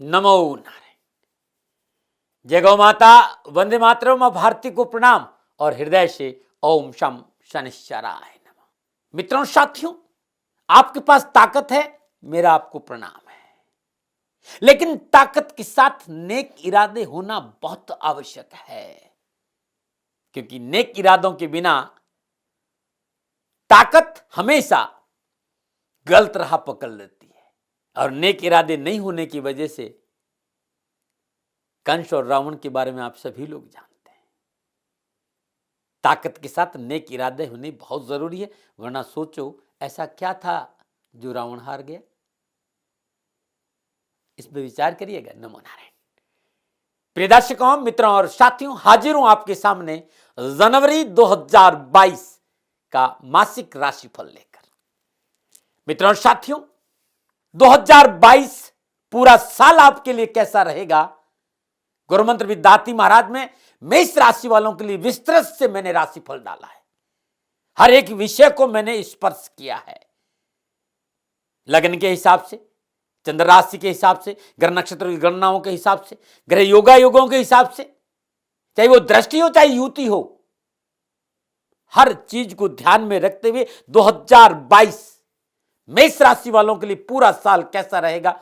नमो नारायण। जय गौ माता, वंदे मातरम, मां भारती को प्रणाम और हृदय से ओम शम शनिश्चराय नमः। मित्रों, साथियों, आपके पास ताकत है, मेरा आपको प्रणाम है। लेकिन ताकत के साथ नेक इरादे होना बहुत आवश्यक है, क्योंकि नेक इरादों के बिना ताकत हमेशा गलत राह पकड़ लेती है और नेक इरादे नहीं होने की वजह से कंस और रावण के बारे में आप सभी लोग जानते हैं। ताकत के साथ नेक इरादे होने बहुत जरूरी है, वरना सोचो ऐसा क्या था जो रावण हार गया। इस पर विचार करिएगा। नमो नारायण। प्रिय दर्शकों, मित्रों और साथियों, हाजिर हूं आपके सामने जनवरी 2022 का मासिक राशिफल लेकर। मित्रों और साथियों, 2022 पूरा साल आपके लिए कैसा रहेगा, गुरुमंत्र विद्यार्थी महाराज में मेष राशि वालों के लिए विस्तृत से मैंने राशिफल डाला है। हर एक विषय को मैंने स्पर्श किया है, लग्न के हिसाब से, चंद्र राशि के हिसाब से, ग्रह नक्षत्र की गणनाओं के हिसाब से, ग्रह योगा योगों के हिसाब से, चाहे वो दृष्टि हो चाहे युति हो, हर चीज को ध्यान में रखते हुए 2022 मेष राशि वालों के लिए पूरा साल कैसा रहेगा,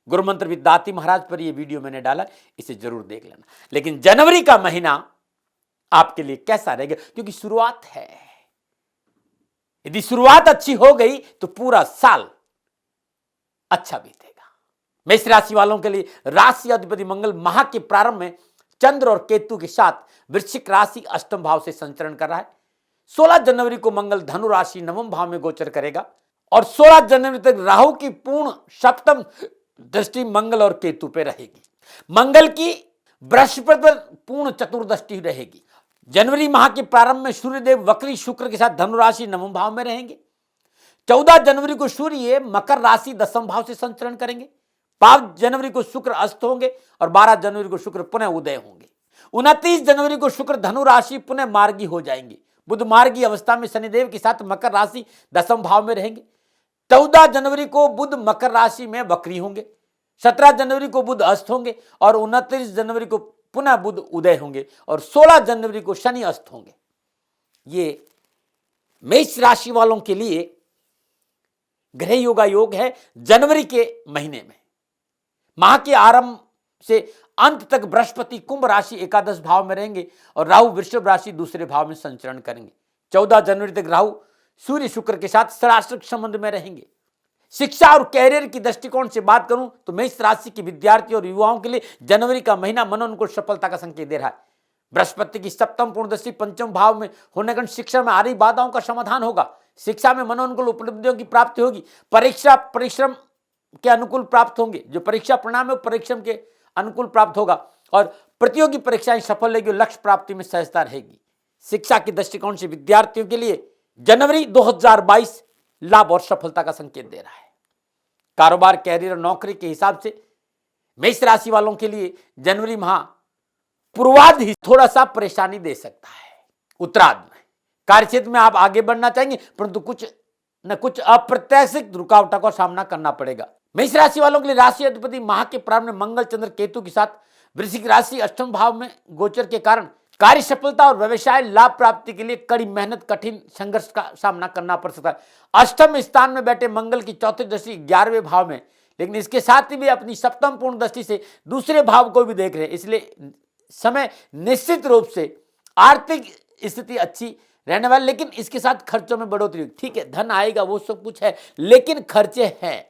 गुरुमंत्र विद्यार्थी महाराज पर यह वीडियो मैंने डाला, इसे जरूर देख लेना। लेकिन जनवरी का महीना आपके लिए कैसा रहेगा, क्योंकि शुरुआत है। यदि शुरुआत अच्छी हो गई तो पूरा साल अच्छा बीतेगा। मेष राशि वालों के लिए राशि अधिपति मंगल माह के प्रारंभ में चंद्र और केतु के साथ वृश्चिक राशि अष्टम भाव से संचरण कर रहा है। 16 जनवरी को मंगल धनु राशि नवम भाव में गोचर करेगा और 16 जनवरी तक राहु की पूर्ण सप्तम दृष्टि मंगल और केतु पे रहेगी। मंगल की बृहस्पति पर पूर्ण चतुर्दृष्टि रहेगी। जनवरी माह के प्रारंभ में सूर्यदेव वक्री शुक्र के साथ धनु राशि नवम भाव में रहेंगे। 14 जनवरी को सूर्य मकर राशि दसम भाव से संचरण करेंगे। 5 जनवरी को शुक्र अस्त होंगे और 12 जनवरी को शुक्र पुनः उदय होंगे। 29 जनवरी को शुक्र धनु राशि पुनः मार्गी हो जाएंगे। बुध मार्गी अवस्था में शनिदेव के साथ मकर राशि दसम भाव में रहेंगे। 14 जनवरी को बुध मकर राशि में वक्री होंगे। 17 जनवरी को बुध अस्त होंगे और 29 जनवरी को पुनः बुध उदय होंगे और 16 जनवरी को शनि अस्त होंगे। ये मेष राशि वालों के लिए ग्रह योगा योग है। जनवरी के महीने में माह के आरंभ से अंत तक बृहस्पति कुंभ राशि एकादश भाव में रहेंगे और राहु वृषभ राशि दूसरे भाव में संचरण करेंगे। 14 जनवरी तक राहु सूर्य शुक्र के साथ षडाष्टक संबंध में रहेंगे। शिक्षा और कैरियर की दृष्टिकोण से बात करूं तो मेष राशि के विद्यार्थी और युवाओं के लिए जनवरी का महीना मनोनुकूल सफलता का संकेत दे रहा है। बृहस्पति की सप्तम पूर्ण दृष्टि पंचम भाव में होने के कारण शिक्षा में आ रही बाधाओं का समाधान होगा। शिक्षा में मनोनुकूल उपलब्धियों की प्राप्ति होगी। परीक्षा परिश्रम के अनुकूल प्राप्त होंगे। जो परीक्षा परिणाम है परिश्रम के अनुकूल प्राप्त होगा और प्रतियोगी परीक्षाएं सफल रहेगी। लक्ष्य प्राप्ति में सहजता रहेगी। शिक्षा के दृष्टिकोण से विद्यार्थियों के लिए जनवरी 2022 लाभ और सफलता का संकेत दे रहा है। कारोबार, कैरियर और नौकरी के हिसाब से मेष राशि वालों के लिए जनवरी माह पूर्वार्ध ही थोड़ा सा परेशानी दे सकता है। उत्तरार्ध में कार्यक्षेत्र में आप आगे बढ़ना चाहेंगे, परंतु कुछ न कुछ अप्रत्याशित रुकावटों का सामना करना पड़ेगा। मेष राशि वालों के लिए राशि अधिपति माह के प्रारंभ में मंगल चंद्र केतु के साथ वृश्चिक राशि अष्टम भाव में गोचर के कारण कार्य सफलता और व्यवसाय लाभ प्राप्ति के लिए कड़ी मेहनत, कठिन संघर्ष का सामना करना पड़ सकता है। अष्टम स्थान में बैठे मंगल की चौथी दृष्टि 11वें भाव में, लेकिन इसके साथ ही भी अपनी सप्तम पूर्ण दृष्टि से दूसरे भाव को भी देख रहे हैं। इसलिए समय निश्चित रूप से आर्थिक स्थिति अच्छी रहने वाली, लेकिन इसके साथ खर्चों में बढ़ोतरी। ठीक है, धन आएगा, वो सब कुछ है, लेकिन खर्चे हैं।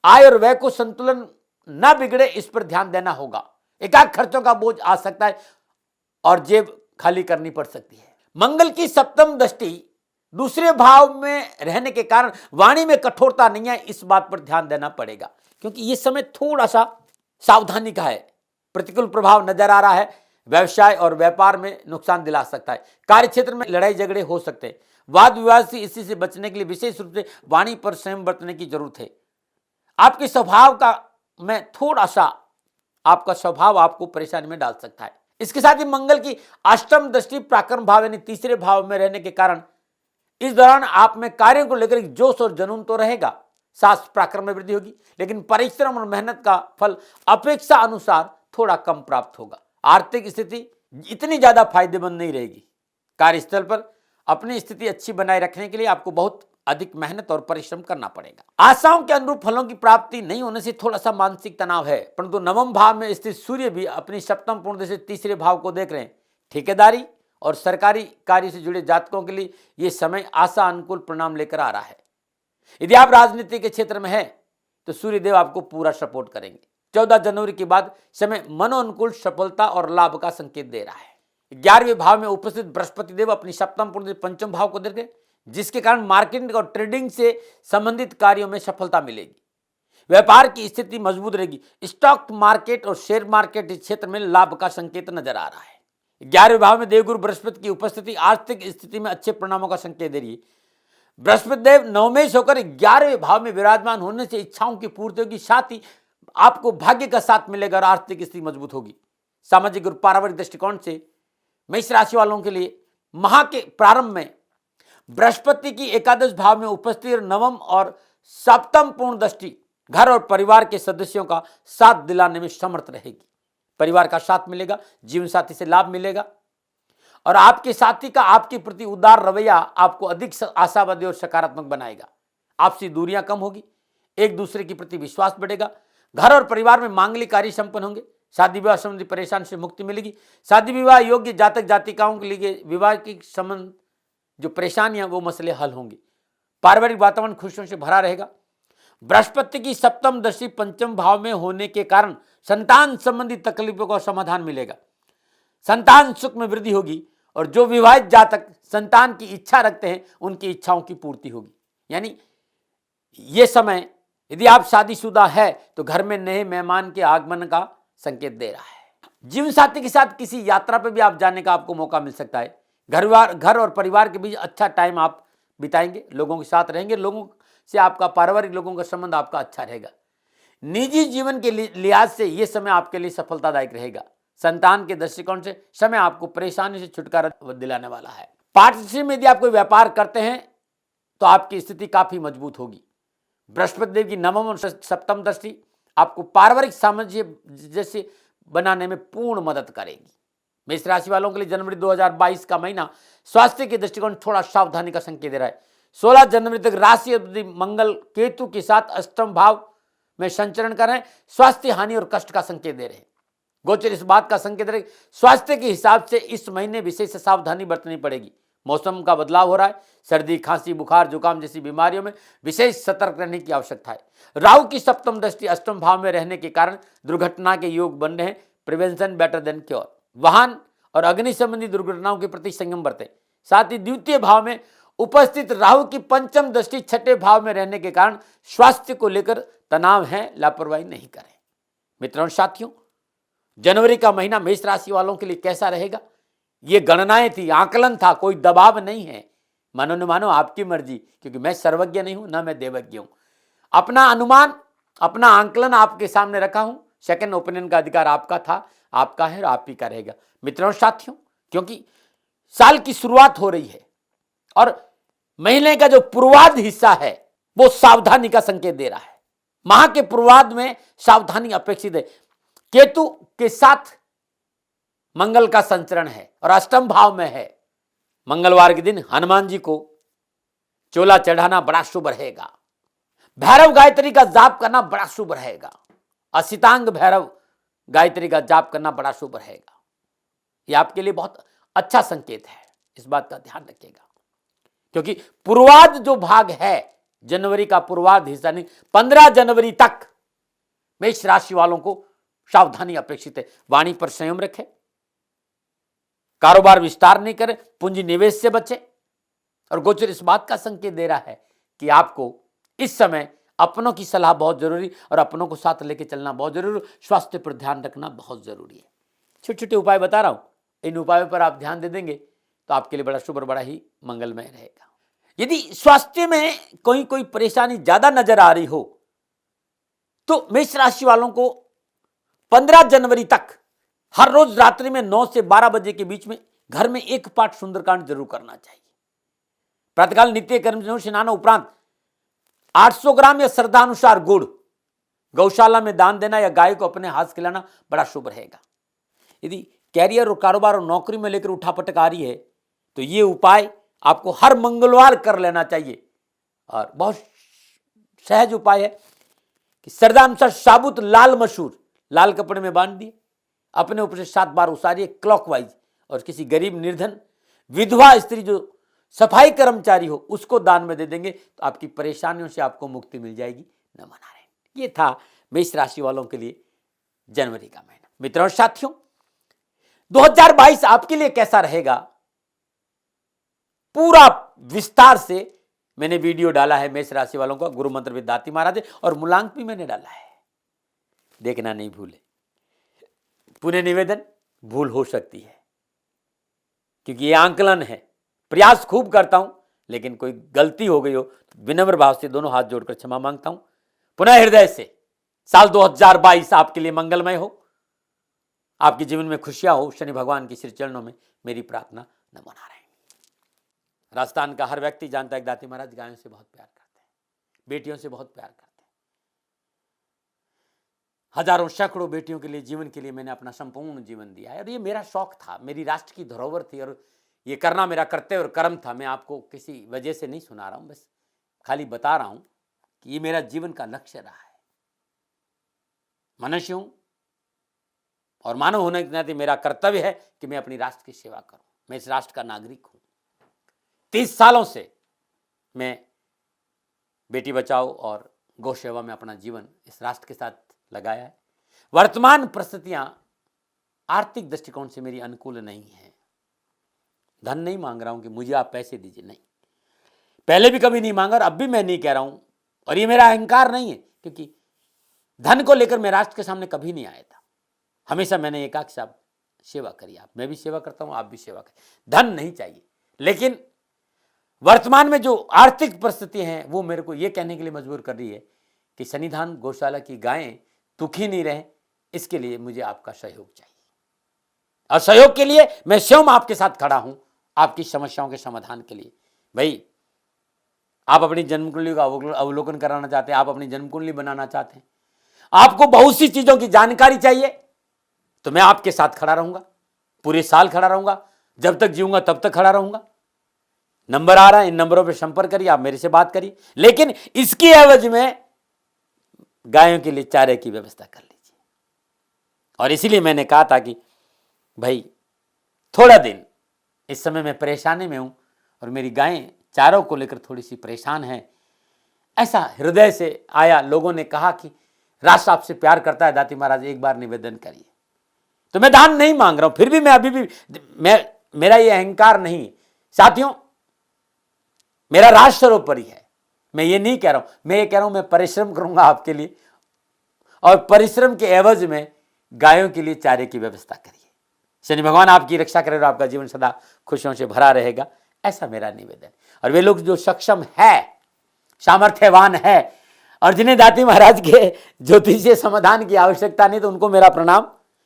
आय और व्यय को संतुलन ना बिगड़े, इस पर ध्यान देना होगा। एकाध खर्चों का बोझ आ सकता है और जेब खाली करनी पड़ सकती है। मंगल की सप्तम दृष्टि दूसरे भाव में रहने के कारण वाणी में कठोरता नहीं है, इस बात पर ध्यान देना पड़ेगा, क्योंकि यह समय थोड़ा सा सावधानी का है। प्रतिकूल प्रभाव नजर आ रहा है। व्यवसाय और व्यापार में नुकसान दिला सकता है। कार्य क्षेत्र में लड़ाई झगड़े हो सकते हैं। वाद विवाद से इसी से बचने के लिए विशेष रूप से वाणी पर संयम बरतने की जरूरत है। आपके स्वभाव का में थोड़ा सा आपका स्वभाव आपको परेशानी में डाल सकता है। इसके साथ ही मंगल की अष्टम दृष्टि प्राक्रम भाव यानी तीसरे भाव में रहने के कारण इस दौरान आप में कार्यों को लेकर जोश और जुनून तो रहेगा, साहस पराक्रम में वृद्धि होगी, लेकिन परिश्रम और मेहनत का फल अपेक्षा अनुसार थोड़ा कम प्राप्त होगा। आर्थिक स्थिति इतनी ज्यादा फायदेमंद नहीं रहेगी। कार्यस्थल पर अपनी स्थिति अच्छी बनाए रखने के लिए आपको बहुत अधिक मेहनत और परिश्रम करना पड़ेगा। आशाओं के अनुरूप फलों की प्राप्ति नहीं होने से थोड़ा सा मानसिक तनाव है, परंतु नवम भाव में स्थित सूर्य भी अपनी सप्तम पूर्ण दृष्टि से तीसरे भाव को देख रहे हैं। ठेकेदारी और सरकारी कार्य से जुड़े जातकों के लिए यह समय आशा अनुकूल परिणाम लेकर आ रहा है। यदि आप राजनीति के क्षेत्र में हैं तो सूर्यदेव आपको पूरा सपोर्ट करेंगे। 14 जनवरी के बाद समय मनोअनुकूल सफलता और लाभ का संकेत दे रहा है। 11वें भाव में उपस्थित बृहस्पति देव अपनी सप्तम पूर्ण पंचम भाव को देख रहे हैं, जिसके कारण मार्केटिंग और ट्रेडिंग से संबंधित कार्यों में सफलता मिलेगी। व्यापार की स्थिति मजबूत रहेगी। स्टॉक मार्केट और शेयर मार्केट क्षेत्र में लाभ का संकेत नजर आ रहा है। 11वें भाव में देवगुरु बृहस्पति की उपस्थिति आर्थिक स्थिति में अच्छे परिणामों का संकेत दे रही है। बृहस्पति देव नवमेश होकर 11वें भाव में विराजमान होने से इच्छाओं की पूर्ति होगी, साथ ही आपको भाग्य का साथ मिलेगा और आर्थिक स्थिति मजबूत होगी। सामाजिक और पारिवारिक दृष्टिकोण से मेष राशि वालों के लिए माह के प्रारंभ में बृहस्पति की एकादश भाव में उपस्थित नवम और सप्तम पूर्ण दृष्टि घर और परिवार के सदस्यों का साथ दिलाने में समर्थ रहेगी। परिवार का साथ मिलेगा, जीवन साथी से लाभ मिलेगा और आपके साथी का आपके प्रति उदार रवैया आपको अधिक आशावादी और सकारात्मक बनाएगा। आपसी दूरियां कम होगी, एक दूसरे के प्रति विश्वास बढ़ेगा। घर और परिवार में मांगलिक कार्य संपन्न होंगे। शादी विवाह संबंधी परेशानी से मुक्ति मिलेगी। शादी विवाह योग्य जातक जातिकाओं के लिए विवाह के संबंध जो परेशानियां वो मसले हल होंगे। पारिवारिक वातावरण खुशियों से भरा रहेगा। बृहस्पति की सप्तम दृष्टि पंचम भाव में होने के कारण संतान संबंधी तकलीफों का समाधान मिलेगा। संतान सुख में वृद्धि होगी और जो विवाहित जातक संतान की इच्छा रखते हैं उनकी इच्छाओं की पूर्ति होगी। यानी ये समय यदि आप शादीशुदा है तो घर में नए मेहमान के आगमन का संकेत दे रहा है। जीवन साथी के साथ किसी यात्रा पर भी आप जाने का आपको मौका मिल सकता है। घर और परिवार के बीच अच्छा टाइम आप बिताएंगे, लोगों के साथ रहेंगे, लोगों से आपका पारिवारिक लोगों का संबंध आपका अच्छा रहेगा। निजी जीवन के लिहाज से यह समय आपके लिए सफलतादायक रहेगा। संतान के दृष्टिकोण से समय आपको परेशानी से छुटकारा दिलाने वाला है। पार्टनरशिप में यदि आप कोई व्यापार करते हैं तो आपकी स्थिति काफी मजबूत होगी। बृहस्पति देव की नवम और सप्तम दृष्टि आपको पारिवारिक सामंजस्य जैसे बनाने में पूर्ण मदद करेगी। मेष राशि वालों के लिए जनवरी 2022 का महीना स्वास्थ्य के दृष्टिकोण थोड़ा सावधानी का संकेत दे रहा है। 16 जनवरी तक राशि अधिपति मंगल केतु के साथ अष्टम भाव में संचरण कर रहे हैं। स्वास्थ्य हानि और कष्ट का संकेत दे रहे हैं। गोचर इस बात का संकेत रहे स्वास्थ्य के हिसाब से इस महीने विशेष सावधानी बरतनी पड़ेगी। मौसम का बदलाव हो रहा है। सर्दी, खांसी, बुखार, जुकाम जैसी बीमारियों में विशेष सतर्क रहने की आवश्यकता है। राहु की सप्तम दृष्टि अष्टम भाव में रहने के कारण दुर्घटना के योग बन रहे हैं। Prevention better than cure. वाहन और अग्नि संबंधी दुर्घटनाओं के प्रति संयम बरतें। साथ ही द्वितीय भाव में उपस्थित राहु की पंचम दृष्टि छठे भाव में रहने के कारण स्वास्थ्य को लेकर तनाव है, लापरवाही नहीं करें। मित्रों और साथियों, जनवरी का महीना मेष राशि वालों के लिए कैसा रहेगा? ये गणनाएं थी, आकलन था, कोई दबाव नहीं है। मानो न मानो आपकी मर्जी, क्योंकि मैं सर्वज्ञ नहीं हूं, ना मैं देवज्ञ हूं। अपना अनुमान, अपना आकलन आपके सामने रखा हूं। सेकंड ओपिनियन का अधिकार आपका था, आपका है और आप ही का रहेगा। मित्रों और साथियों, क्योंकि साल की शुरुआत हो रही है और महीने का जो पूर्वार्ध हिस्सा है वो सावधानी का संकेत दे रहा है। माह के पूर्वार्ध में सावधानी अपेक्षित है। केतु के साथ मंगल का संचरण है और अष्टम भाव में है। मंगलवार के दिन हनुमान जी को चोला चढ़ाना बड़ा शुभ रहेगा। भैरव गायत्री का जाप करना बड़ा शुभ रहेगा। असितांग भैरव गायत्री का जाप करना बड़ा शुभ रहेगा। यह आपके लिए बहुत अच्छा संकेत है, इस बात का ध्यान रखिएगा। क्योंकि पूर्वार्ध जो भाग है, जनवरी का पूर्वार्ध हिस्सा नहीं, 15 जनवरी तक मेष राशि वालों को सावधानी अपेक्षित है। वाणी पर संयम रखें, कारोबार विस्तार नहीं करें, पूंजी निवेश से बचें। और गोचर इस बात का संकेत दे रहा है कि आपको इस समय अपनों की सलाह बहुत जरूरी और अपनों को साथ लेकर चलना बहुत जरूरी। स्वास्थ्य पर ध्यान रखना बहुत जरूरी है। छोटे छोटे उपाय बता रहा हूं, इन उपायों पर आप ध्यान दे देंगे तो आपके लिए बड़ा शुभ और बड़ा ही मंगलमय रहेगा। यदि स्वास्थ्य में कोई परेशानी ज्यादा नजर आ रही हो तो मेष राशि वालों को 15 जनवरी तक हर रोज रात्रि में 9 से 12 बजे के बीच में घर में एक पाठ सुंदरकांड जरूर करना चाहिए। प्रातःकाल नित्य कर्म स्नान उपरांत 800 ग्राम या श्रद्धानुसार गुड़ गौशाला में दान देना या गाय को अपने हाथ से खिलाना बड़ा शुभ रहेगा। यदि कैरियर और कारोबार और नौकरी में लेकर उठापटक आ रही है तो ये उपाय आपको हर मंगलवार कर लेना चाहिए। और बहुत सहज उपाय है कि श्रद्धानुसार साबुत लाल मसूर लाल कपड़े में बांध दिए, अपने ऊपर से 7 बार उसारिए क्लॉकवाइज, और किसी गरीब निर्धन विधवा स्त्री जो सफाई कर्मचारी हो उसको दान में दे देंगे तो आपकी परेशानियों से आपको मुक्ति मिल जाएगी। नमो नारायण। ये था मेष राशि वालों के लिए जनवरी का महीना। मित्रों और साथियों, 2022 आपके लिए कैसा रहेगा, पूरा विस्तार से मैंने वीडियो डाला है मेष राशि वालों का। गुरु मंत्र विद दाती महाराज और मूलांक भी मैंने डाला है, देखना नहीं भूले। पुनः निवेदन, भूल हो सकती है क्योंकि ये आंकलन है, प्रयास खूब करता हूं, लेकिन कोई गलती हो गई हो तो विनम्र भाव से दोनों हाथ जोड़कर क्षमा मांगता हूं। पुनः हृदय से साल 2022 आपके लिए मंगलमय हो, आपके जीवन में खुशियां हो, शनि भगवान के श्री चरणों में मेरी प्रार्थना। नमो नारायण। राजस्थान का हर व्यक्ति जानता है कि दाती महाराज गायों से बहुत प्यार करते हैं, बेटियों से बहुत प्यार करते हैं। हजारों सैकड़ों बेटियों के लिए, जीवन के लिए मैंने अपना संपूर्ण जीवन दिया है और ये मेरा शौक था, मेरी राष्ट्र की धरोहर थी और ये करना मेरा कर्तव्य और कर्म था। मैं आपको किसी वजह से नहीं सुना रहा हूं, बस खाली बता रहा हूं कि ये मेरा जीवन का लक्ष्य रहा है। मनुष्य हूं और मानव होने के नाते मेरा कर्तव्य है कि मैं अपनी राष्ट्र की सेवा करूं। मैं इस राष्ट्र का नागरिक हूं। 30 सालों से मैं बेटी बचाओ और गौ सेवा में अपना जीवन इस राष्ट्र के साथ लगाया है। वर्तमान परिस्थितियां आर्थिक दृष्टिकोण से मेरी अनुकूल नहीं है। धन नहीं मांग रहा हूं कि मुझे आप पैसे दीजिए, नहीं, पहले भी कभी नहीं मांगा और अब भी मैं नहीं कह रहा हूं, और ये मेरा अहंकार नहीं है क्योंकि धन को लेकर मैं राष्ट्र के सामने कभी नहीं आया था। हमेशा मैंने एक आख साहब सेवा करी, आप, मैं भी सेवा करता हूं, आप भी सेवा करें। धन नहीं चाहिए, लेकिन वर्तमान में जो आर्थिक परिस्थिति हैं वो मेरे को ये कहने के लिए मजबूर कर रही है कि सन्निधान गौशाला की गायें दुखी नहीं रहे, इसके लिए मुझे आपका सहयोग चाहिए। और सहयोग के लिए मैं स्वयं आपके साथ खड़ा हूं, आपकी समस्याओं के समाधान के लिए। भाई, आप अपनी जन्म कुंडली का अवलोकन कराना चाहते हैं, आप अपनी जन्म कुंडली बनाना चाहते हैं, आपको बहुत सी चीजों की जानकारी चाहिए, तो मैं आपके साथ खड़ा रहूंगा, पूरे साल खड़ा रहूंगा, जब तक जीऊंगा तब तक खड़ा रहूंगा। नंबर आ रहा है, इन नंबरों पर संपर्क करिए, आप मेरे से बात करिए, लेकिन इसकी एवज में गायों के लिए चारे की व्यवस्था कर लीजिए। और इसीलिए मैंने कहा था कि भाई थोड़ा दिन इस समय मैं परेशानी में हूं और मेरी गायें चारों को लेकर थोड़ी सी परेशान हैं। ऐसा हृदय से आया, लोगों ने कहा कि राष्ट्र आपसे प्यार करता है दाती महाराज, एक बार निवेदन करिए। तो मैं दान नहीं मांग रहा हूं, फिर भी मैं अभी भी मेरा ये अहंकार नहीं साथियों, मेरा राष्ट्र सर्वोपरि है। मैं ये नहीं कह रहा हूं, मैं ये कह रहा हूं मैं परिश्रम करूंगा आपके लिए, और परिश्रम के एवज में गायों के लिए चारे की व्यवस्था करिए। शनि भगवान आपकी रक्षा करे और आपका जीवन सदा खुशियों से भरा रहेगा, ऐसा मेरा निवेदन। और वे लोग जो सक्षम है, सामर्थ्यवान है और जिन्हें दाती महाराज के ज्योतिषीय समाधान की आवश्यकता नहीं, तो उनको मेरा प्रणाम,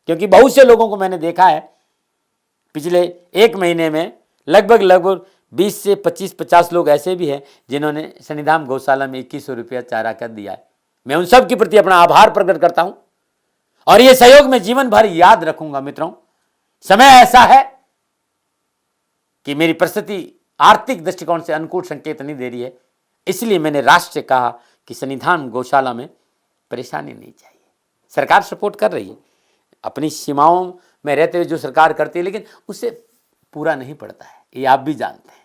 क्योंकि बहुत से लोगों को मैंने देखा है पिछले 1 महीने में लगभग 20 से 25-50 लोग ऐसे भी हैं जिन्होंने सन्निधान गौशाला में 2100 रुपया चारा कर दिया है। मैं उन सब के प्रति अपना आभार प्रकट करता हूं और ये सहयोग मैं जीवन भर याद रखूंगा। मित्रों, समय ऐसा है कि मेरी परिस्थिति आर्थिक दृष्टिकोण से अनुकूल संकेत नहीं दे रही है, इसलिए मैंने राष्ट्र से कहा कि सन्निधान गौशाला में परेशानी नहीं चाहिए। सरकार सपोर्ट कर रही है, अपनी सीमाओं में रहते हुए जो सरकार करती है, लेकिन उससे पूरा नहीं पड़ता है, ये आप भी जानते हैं।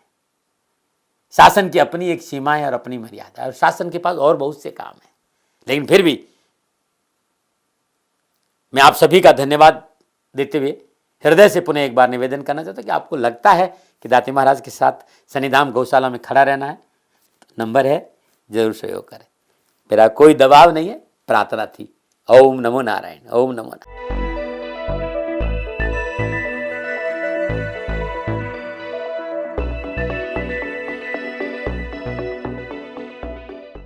शासन की अपनी एक सीमा है और अपनी मर्यादा है, और शासन के पास और बहुत से काम है, लेकिन फिर भी मैं आप सभी का धन्यवाद देते हुए हृदय से पुनः एक बार निवेदन करना चाहता हूं कि आपको लगता है कि दाती महाराज के साथ सन्निधान गौशाला में खड़ा रहना है, तो नंबर है, जरूर सहयोग करें। मेरा कोई दबाव नहीं है, प्रार्थना थी। ओम नमो नारायण, ओम नमो नारायण।